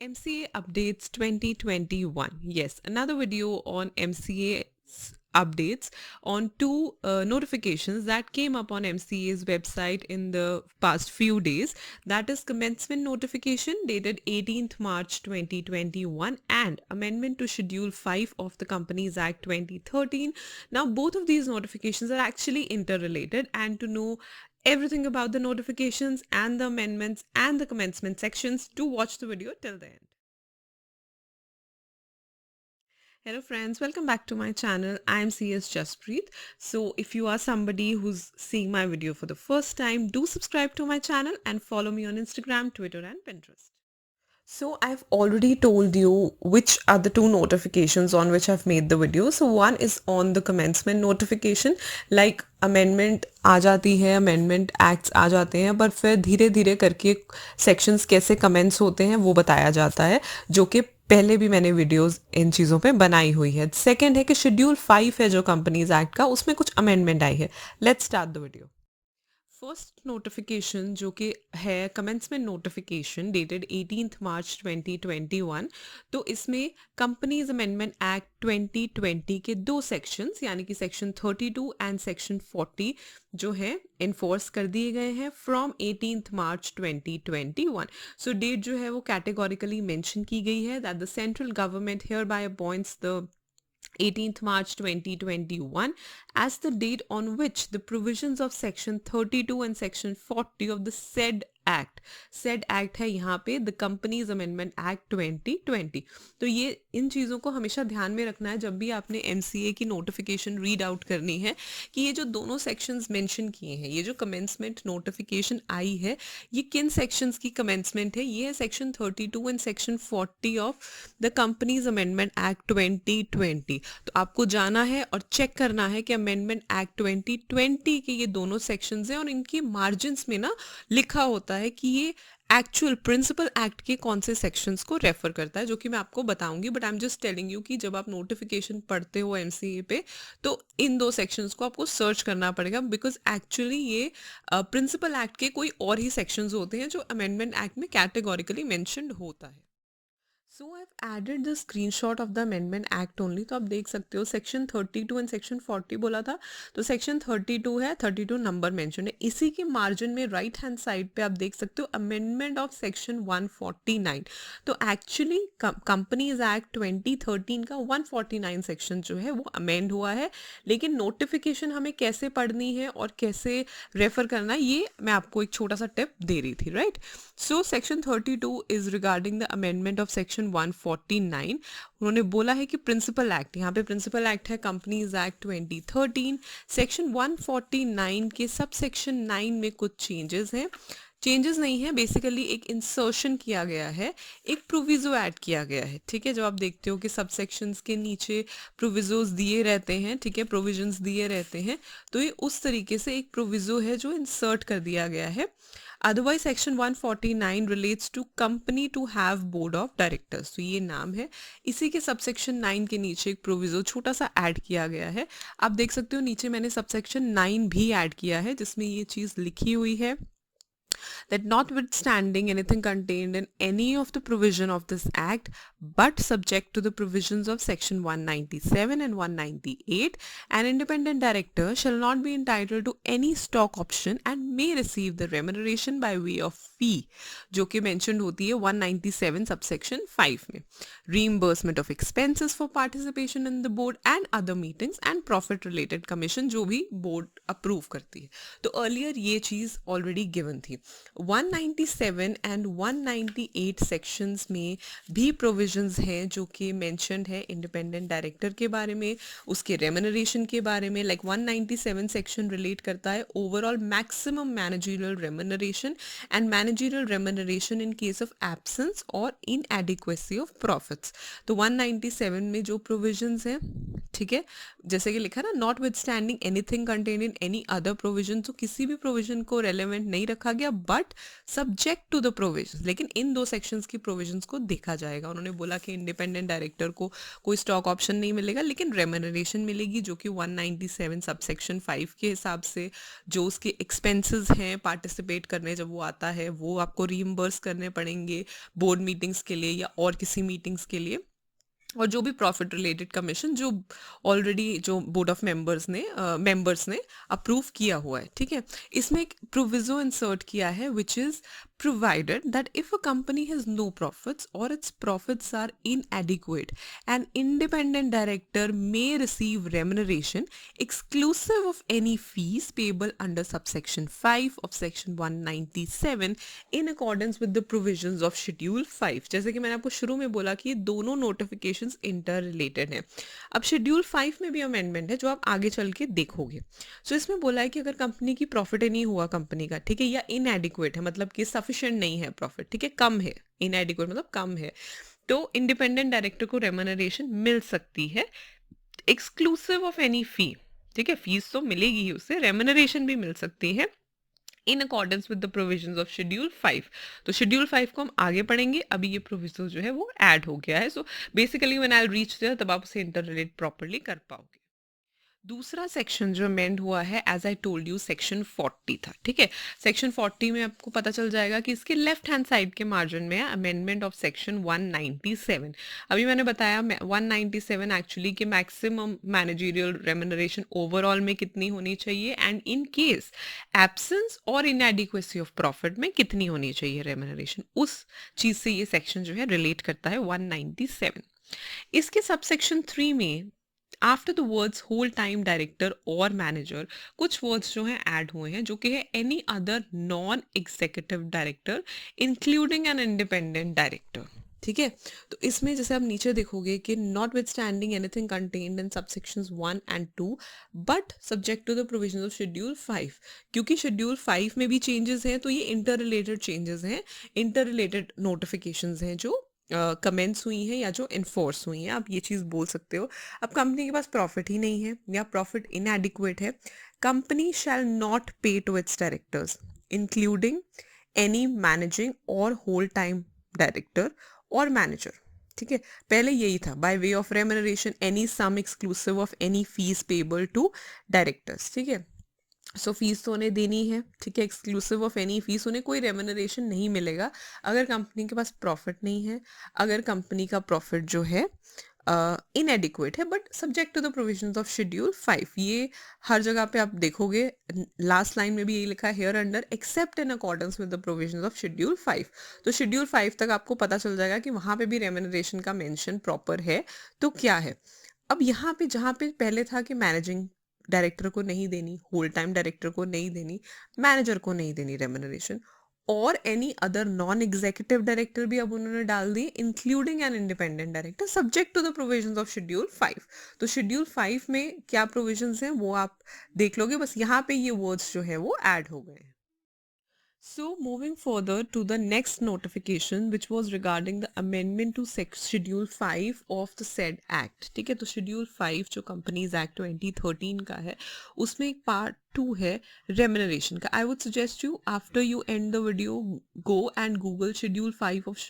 MCA Updates 2021. Yes, another video on MCA updates on two notifications that came up on MCA's website in the past few days. That is commencement notification dated 18th March 2021 and amendment to Schedule 5 of the Companies Act 2013. Now, both of these notifications are actually interrelated, and to know everything about the notifications and the amendments and the commencement sections, do watch the video till the end. Hello friends, welcome back to my channel. I am CS Jaspreet. So if you are somebody who's seeing my video for the first time, do subscribe to my channel and follow me on Instagram, Twitter and Pinterest. So I've already told you which are the two notifications on which I've made the video. So one is on the commencement notification, like amendment आ जाती है, amendment acts आ जाते हैं, पर फिर धीरे धीरे करके sections कैसे commence होते हैं वो बताया जाता है, जो कि पहले भी मैंने वीडियोस इन चीज़ों पे बनाई हुई है. सेकंड है कि शेड्यूल 5 है जो कंपनीज एक्ट का, उसमें कुछ अमेंडमेंट आई है. Let's start the video. First notification जो कि है कमेंसमेंट नोटिफिकेशन डेटेड 18th मार्च 2021. तो इसमें कंपनीज अमेंडमेंट एक्ट 2020 के दो सेक्शंस यानी कि सेक्शन 32 एंड सेक्शन 40 जो है इन्फोर्स कर दिए गए हैं from 18th March 2021. So date जो है वो कैटेगोरिकली मेंशन की गई है that the central government here bye appoints the 18th March 2021 as the date on which the provisions of section 32 and section 40 of the said act है यहाँ पे the companies amendment act 2020. तो ये इन चीज़ों को हमेशा ध्यान में रखना है जब भी आपने MCA की नोटिफिकेशन रीड आउट करनी है कि ये जो दोनों सेक्शंस मेंशन किए हैं, ये जो कमेंसमेंट नोटिफिकेशन आई है, ये किन सेक्शंस की कमेंसमेंट है. ये है section 32 and section 40 of the companies amendment act 2020. तो आपको जाना है और चेक करना है कि अमेंडमेंट एक्ट 2020 के ये दोनों सेक्शंस हैं और इनकी मार्जिन्स में ना लिखा होता है कि ये एक्चुअल प्रिंसिपल एक्ट के कौन से सेक्शंस को रेफर करता है, जो कि मैं आपको बताऊंगी. But I am just telling you कि जब आप नोटिफिकेशन पढ़ते हो MCA पे तो इन दो सेक्शंस को आपको सर्च करना पड़ेगा, बिकॉज एक्चुअली ये प्रिंसिपल एक्ट के कोई और ही सेक्शंस होते हैं जो अमेंडमेंट एक्ट में कैटेगोरिकली मेंशन्ड होता है. So I added the screenshot of the amendment act only. तो आप देख सकते हो सेक्शन 32 एंड सेक्शन 40 बोला था, तो सेक्शन 32 है, 32 नंबर मेंशन है. इसी के मार्जिन में राइट हैंड साइड पे आप देख सकते हो अमेंडमेंट ऑफ सेक्शन 149. तो एक्चुअली कंपनीज एक्ट 2013 का 149 सेक्शन जो है वो अमेंड हुआ है, लेकिन नोटिफिकेशन हमें कैसे पढ़नी है और कैसे रेफर करना है ये मैं आपको एक छोटा सा टिप दे रही थी, right. So section 32 is regarding the amendment of section 149. उन्होंने बोला है कि प्रिंसिपल एक्ट, यहाँ पे प्रिंसिपल एक्ट है कंपनीज एक्ट 2013. सेक्शन 149 के सब सेक्शन 9 में कुछ चेंजेस हैं. चेंजेस नहीं है, बेसिकली एक इंसर्शन किया गया है, एक प्रोविजो ऐड किया गया है. ठीक है, जब आप देखते हो कि सब सेक्शंस के नीचे प्रोविजोज दिए रहते हैं, ठीक है, प्रोविजंस दिए रहते हैं, तो ये उस तरीके से एक प्रोविजो है जो इंसर्ट कर दिया गया है. Otherwise section 149 relates to company to have board of directors. तो ये नाम है. इसी के सबसेक्शन 9 के नीचे एक प्रोविजो छोटा सा ऐड किया गया है. आप देख सकते हो नीचे मैंने सबसेक्शन 9 भी ऐड किया है जिसमें ये चीज़ लिखी हुई है that notwithstanding anything contained in any of the provision of this act but subject to the provisions of section 197 and 198, an independent director shall not be entitled to any stock option and may receive the remuneration by way of fee जो कि mentioned होती है 197 subsection 5 में. reimbursement of expenses for participation in the board and other meetings and profit related commission जो भी board approve करती है. तो earlier ये चीज़ already given थी. 197 एंड 198 सेक्शंस में भी प्रोविजंस हैं जो कि मेंशन्ड है इंडिपेंडेंट डायरेक्टर के बारे में, उसके रेम्यूनरेशन के बारे में. लाइक 197 सेक्शन रिलेट करता है overall maximum managerial remuneration and managerial remuneration in case of absence और इनएडिक्वेसी ऑफ प्रॉफिट्स. तो 197 में जो प्रोविजंस हैं, ठीक है, जैसे कि लिखा ना notwithstanding anything contained in any other provision, तो किसी भी प्रोविजन को रेलेवेंट नहीं रखा गया but subject to the provisions, लेकिन इन दो सेक्शंस की प्रोविजंस को देखा जाएगा। उन्होंने बोला कि इंडिपेंडेंट डायरेक्टर को कोई स्टॉक ऑप्शन नहीं मिलेगा, लेकिन रेम्यूनरेशन मिलेगी, जो कि 197 सबसेक्शन 5 के हिसाब से जो उसके एक्सपेंसेस हैं पार्टिसिपेट करने जब वो आता है वो आपको रीइम्बर्स करने पड़ेंगे बोर्ड मीटिंग्स के लिए या और किसी मीटिंग्स के लिए, और जो भी प्रॉफिट रिलेटेड कमीशन जो ऑलरेडी जो बोर्ड ऑफ मेंबर्स ने अप्रूव किया हुआ है, ठीक है। इसमें एक प्रोविजो इंसर्ट किया है which is provided that if a company has no profits or its profits are inadequate, an independent director may receive remuneration exclusive of any fees payable under subsection 5 of section 197 in accordance with the provisions of schedule 5। जैसे कि मैंने आपको शुरू में बोला कि ये दोनों नोटिफिकेशंस इंटर रिलेटेड हैं। अब शेड्यूल 5 में भी अमेंडमेंट है जो आप आगे चल के देखोगे। सो इसमें बोला है कि अगर कंपनी की प्रॉफिट ही नहीं हुआ कंपनी का, ठीक है, या इनएडिक्वेट है मतलब कि सफिशिएंट नहीं है प्रॉफिट, ठीक है, कम है, इनएडिक्वेट मतलब कम है, तो इंडिपेंडेंट डायरेक्टर को रेम्यूनरेशन मिल सकती है एक्सक्लूसिव ऑफ एनी फी, ठीक है, फीस तो मिलेगी ही उससे, रेम्यूनरेशन भी मिल सकती है in accordance with the provisions of schedule 5। तो शेड्यूल 5 को हम आगे पढ़ेंगे, अभी ये प्रोविजन जो है वो ऐड हो गया है। So basically when I will reach there तब आप उसे इंटर रिलेट प्रॉपर्ली कर पाओगे। दूसरा सेक्शन जो अमेंड हुआ है, as I told you, section 40 था, ठीक है। सेक्शन 40 में आपको पता चल जाएगा कि इसके लेफ्ट हैंड साइड के मार्जिन में है अमेंडमेंट ऑफ सेक्शन 197। अभी मैंने बताया 197 एक्चुअली कि मैक्सिमम मैनेजरियल रेम्यूनरेशन ओवरऑल में कितनी होनी चाहिए एंड इन केस एब्सेंस और इनएडिक्वेसी ऑफ प्रॉफिट में कितनी होनी चाहिए रेम्यूनरेशन, उस चीज से ये सेक्शन जो है रिलेट करता है 197। इसके सबसेक्शन 3 में after the words whole time director और मैनेजर कुछ वर्ड्स जो हैं ऐड हुए हैं, जो कि है any other non executive director including an independent director, ठीक है। तो इसमें जैसे आप नीचे देखोगे कि notwithstanding anything contained in subsections 1 and 2 but subject to the provisions of schedule 5। क्योंकि शेड्यूल 5 में भी चेंजेस हैं तो ये इंटर रिलेटेड चेंजेस हैं, इंटर रिलेटेड नोटिफिकेशंस हैं जो कमेंट्स हुई हैं या जो इन्फोर्स हुई हैं, आप ये चीज़ बोल सकते हो। अब कंपनी के पास प्रॉफिट ही नहीं है या प्रॉफिट इनएडिक्वेट है, company shall not pay to its directors including any managing और होल टाइम डायरेक्टर और मैनेजर, ठीक है। पहले यही था, by way of remuneration any sum exclusive of any fees payable to directors, ठीक है। सो फीस तो उन्हें देनी है, ठीक है, एक्सक्लूसिव ऑफ एनी फीस, उन्हें कोई रेम्यूनरेशन नहीं मिलेगा अगर कंपनी के पास प्रॉफिट नहीं है, अगर कंपनी का प्रॉफिट जो है इनएडिक्वेट है, but subject to the provisions of schedule 5। ये हर जगह पे आप देखोगे, लास्ट लाइन में भी यही लिखा है, here under accept in accordance with the provisions of schedule 5। तो शेड्यूल 5 तक आपको पता चल जाएगा कि वहाँ पे भी रेम्यूनरेशन का मेंशन प्रॉपर है तो क्या है। अब यहाँ पे जहाँ पे पहले था कि मैनेजिंग डायरेक्टर को नहीं देनी, होल टाइम डायरेक्टर को नहीं देनी, मैनेजर को नहीं देनी रेम्यूनरेशन, और any other non executive director भी अब उन्होंने डाल दी including an independent director subject to the provisions of schedule 5। तो शेड्यूल 5 में क्या प्रोविजंस हैं वो आप देख लोगे, बस यहाँ पे ये वर्ड्स जो है वो ऐड हो गए हैं। So moving further to the next notification which was regarding the amendment to Schedule 5 of the said Act, ठीक है। तो Schedule 5 जो Companies Act 2013 का है उसमें एक Part 2 है remuneration का। I would suggest you after you end the video go and Google Schedule 5 of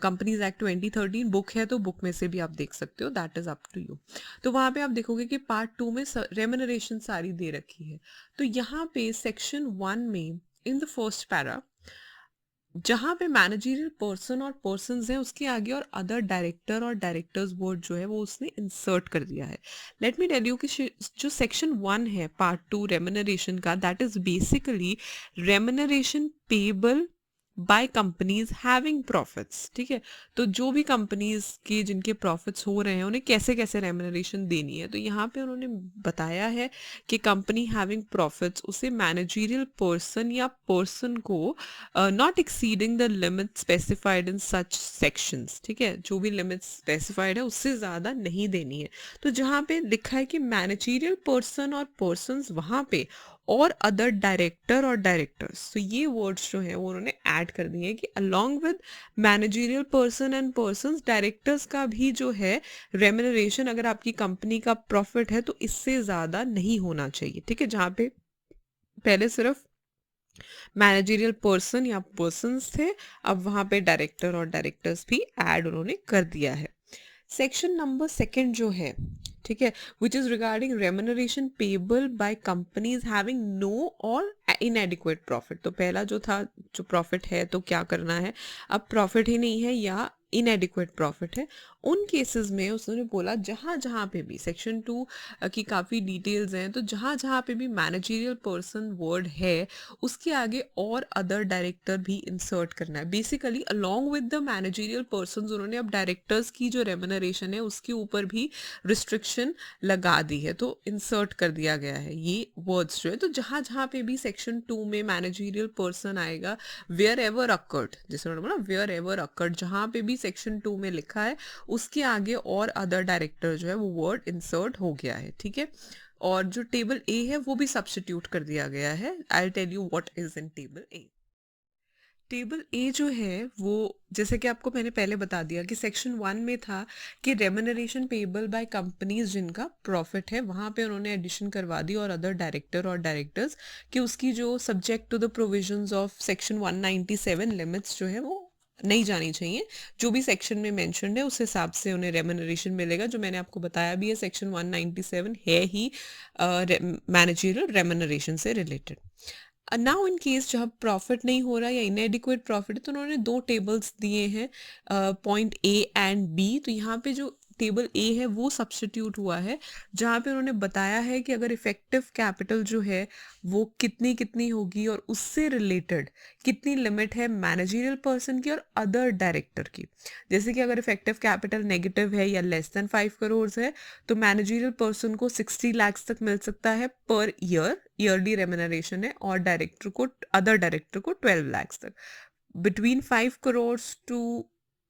Companies Act 2013, book है तो बुक में से भी आप देख सकते हो, that is up to you। तो वहाँ पे आप देखोगे कि Part 2 में remuneration सारी दे रखी है। तो यहाँ पे Section 1 में इन द फर्स्ट पैरा जहाँ पे मैनेजरियल पर्सन और पर्सन्स हैं उसके आगे और अदर डायरेक्टर और डायरेक्टर्स बोर्ड जो है वो उसने इंसर्ट कर दिया है। लेट मी टेल यू कि जो सेक्शन 1 है पार्ट 2 रेम्यूनरेशन का, that is basically remuneration payable by companies having profits, ठीक है। तो जो भी कंपनीज के जिनके प्रॉफिट्स हो रहे हैं उन्हें कैसे कैसे रेम्यूनरेशन देनी है, तो यहाँ पे उन्होंने बताया है कि कंपनी हैविंग प्रॉफिट्स उसे मैनेजरियल पर्सन या पर्सन को not exceeding the limit specified in such sections, ठीक है, जो भी लिमिट स्पेसिफाइड है उससे ज़्यादा नहीं देनी है। तो जहाँ पे लिखा है कि मैनेजरियल पर्सन और पर्सन्स वहाँ पे और अदर डायरेक्टर और डायरेक्टर्स, तो ये वर्ड्स जो हैं वो उन्होंने ऐड कर दिए हैं कि along with managerial person and persons directors का भी जो है रेम्यूनरेशन अगर आपकी कंपनी का प्रॉफिट है तो इससे ज़्यादा नहीं होना चाहिए, ठीक है। जहाँ पे पहले सिर्फ मैनेजरियल पर्सन या पर्सन्स थे, अब वहाँ पे डायरेक्टर और डायरेक्टर्स भी ऐड उन्होंने कर दिया है। सेक्शन नंबर सेकंड जो है, ठीक है, which is regarding remuneration payable by companies having no और इनएडिक्वेट प्रॉफिट। तो पहला जो था, जो प्रॉफिट है तो क्या करना है, अब प्रॉफिट ही नहीं है या इनएडिक्वेट प्रॉफिट है, उन केसेस में उसने बोला जहाँ जहाँ पे भी सेक्शन 2 की काफ़ी डिटेल्स हैं, तो जहाँ जहाँ पे भी मैनेजरियल पर्सन वर्ड है उसके आगे और अदर डायरेक्टर भी इंसर्ट करना है। Basically along with the managerial person उन्होंने अब डायरेक्टर्स की जो रेम्युनरेशन है उसके ऊपर भी रिस्ट्रिक्शन लगा दी है, तो इंसर्ट कर दिया गया है ये वर्ड्स जो है। तो जहाँ जहाँ पे भी सेक्शन 2 में मैनेजरियल पर्सन आएगा, वेयर एवर अकर्ड, जैसे उन्होंने बोला वेयर एवर अकर्ड, जहाँ पे भी सेक्शन 2 में लिखा है उसके आगे और अदर डायरेक्टर जो है वो वर्ड इंसर्ट हो गया है, ठीक है। और जो टेबल ए है वो भी सब्स्टिट्यूट कर दिया गया है। I tell you what is in table A. Table A जो है वो, जैसे कि आपको मैंने पहले बता दिया कि सेक्शन 1 में था कि रेम्युनरेशन पेबल बाय कंपनीज जिनका प्रॉफिट है, वहाँ पे उन्होंने एडिशन करवा दी और अदर डायरेक्टर और डायरेक्टर्स कि उसकी जो subject to the provisions of section 197 limits जो है वो नहीं जानी चाहिए। जो भी सेक्शन में मेंशन्ड है उस हिसाब से उन्हें रेम्युनरेशन मिलेगा, जो मैंने आपको बताया भी है सेक्शन 197 है ही मैनेजरियल रेम्युनरेशन से रिलेटेड। नाउ इन केस जब प्रॉफिट नहीं हो रहा या इनएडिक्वेट प्रॉफिट है, तो उन्होंने दो टेबल्स दिए हैं, पॉइंट ए एंड बी। तो यहाँ पे जो टेबल ए है वो सब्स्टिट्यूट हुआ है, जहाँ पे उन्होंने बताया है कि अगर इफेक्टिव कैपिटल जो है वो कितनी कितनी होगी और उससे रिलेटेड कितनी लिमिट है मैनेजरियल पर्सन की और अदर डायरेक्टर की। जैसे कि अगर इफेक्टिव कैपिटल नेगेटिव है या लेस देन 5 करोड़ है, तो मैनेजरियल पर्सन को 60 लाख तक मिल सकता है पर ईयर, ईयरली रेम्युनरेशन है, और डायरेक्टर को, अदर डायरेक्टर को 12 लाख तक। Between 5 crores to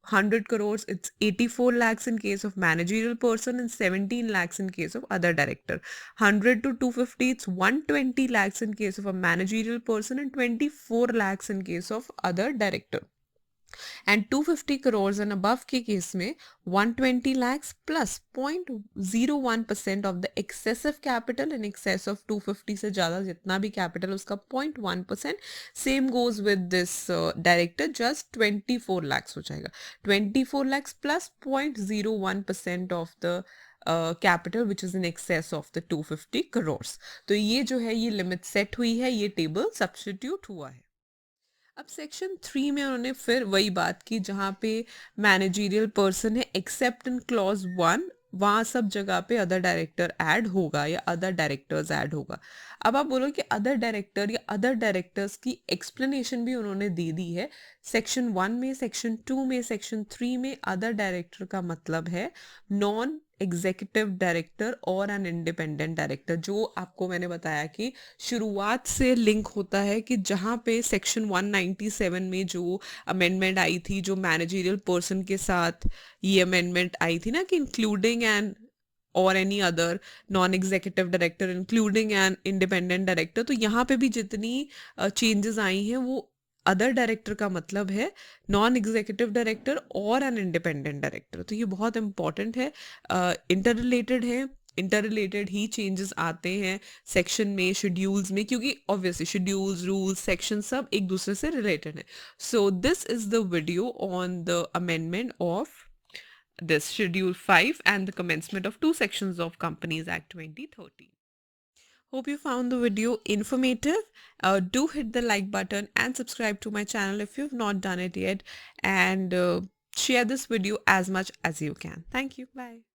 100 crores, it's 84 lakhs in case of managerial person and 17 lakhs in case of other director. 100 to 250, it's 120 lakhs in case of a managerial person and 24 lakhs in case of other director. And 250 crores and above के case में 120 lakhs plus 0.01% of the excessive capital in excess of 250 से ज़्यादा जितना भी capital उसका 0.1%। Same goes with this director, just 24 lakhs हो जाएगा। 24 lakhs plus 0.01% of the capital which is in excess of the 250 crores। तो ये जो है ये लिमिट सेट हुई है, ये टेबल सब्स्टिट्यूट हुआ है। अब सेक्शन 3 में उन्होंने फिर वही बात की जहाँ पे मैनेजरियल पर्सन है, एक्सेप्ट इन क्लॉज 1, वहाँ सब जगह पे अदर डायरेक्टर ऐड होगा या अदर डायरेक्टर्स ऐड होगा। अब आप बोलो कि अदर डायरेक्टर या अदर डायरेक्टर्स की एक्सप्लेनेशन भी उन्होंने दे दी है सेक्शन 1 में, सेक्शन 2 में, सेक्शन 3 में। अदर डायरेक्टर का मतलब है नॉन एग्जीक्यूटिव डायरेक्टर और एन इंडिपेंडेंट डायरेक्टर, जो आपको मैंने बताया कि शुरुआत से लिंक होता है कि जहाँ पे सेक्शन 197 में जो अमेंडमेंट आई थी, जो मैनेजरियल पर्सन के साथ ये अमेंडमेंट आई थी ना कि इंक्लूडिंग एन और any other non executive director including an independent director, तो यहाँ पे भी जितनी चेंजेस आई हैं वो अदर डायरेक्टर का मतलब है नॉन एग्जीक्यूटिव डायरेक्टर और एन इंडिपेंडेंट डायरेक्टर। तो ये बहुत इंपॉर्टेंट है, इंटर रिलेटेड है, इंटर रिलेटेड ही चेंजेस आते हैं सेक्शन में, शेड्यूल्स में, क्योंकि ऑब्वियसली शेड्यूल्स, रूल्स, सेक्शन सब एक दूसरे से रिलेटेड है। So this is the video on the amendment of this schedule 5 and the commencement of two sections of Companies Act 2013. Hope you found the video informative. Do hit the like button and subscribe to my channel if you've not done it yet, and share this video as much as you can. Thank you. Bye.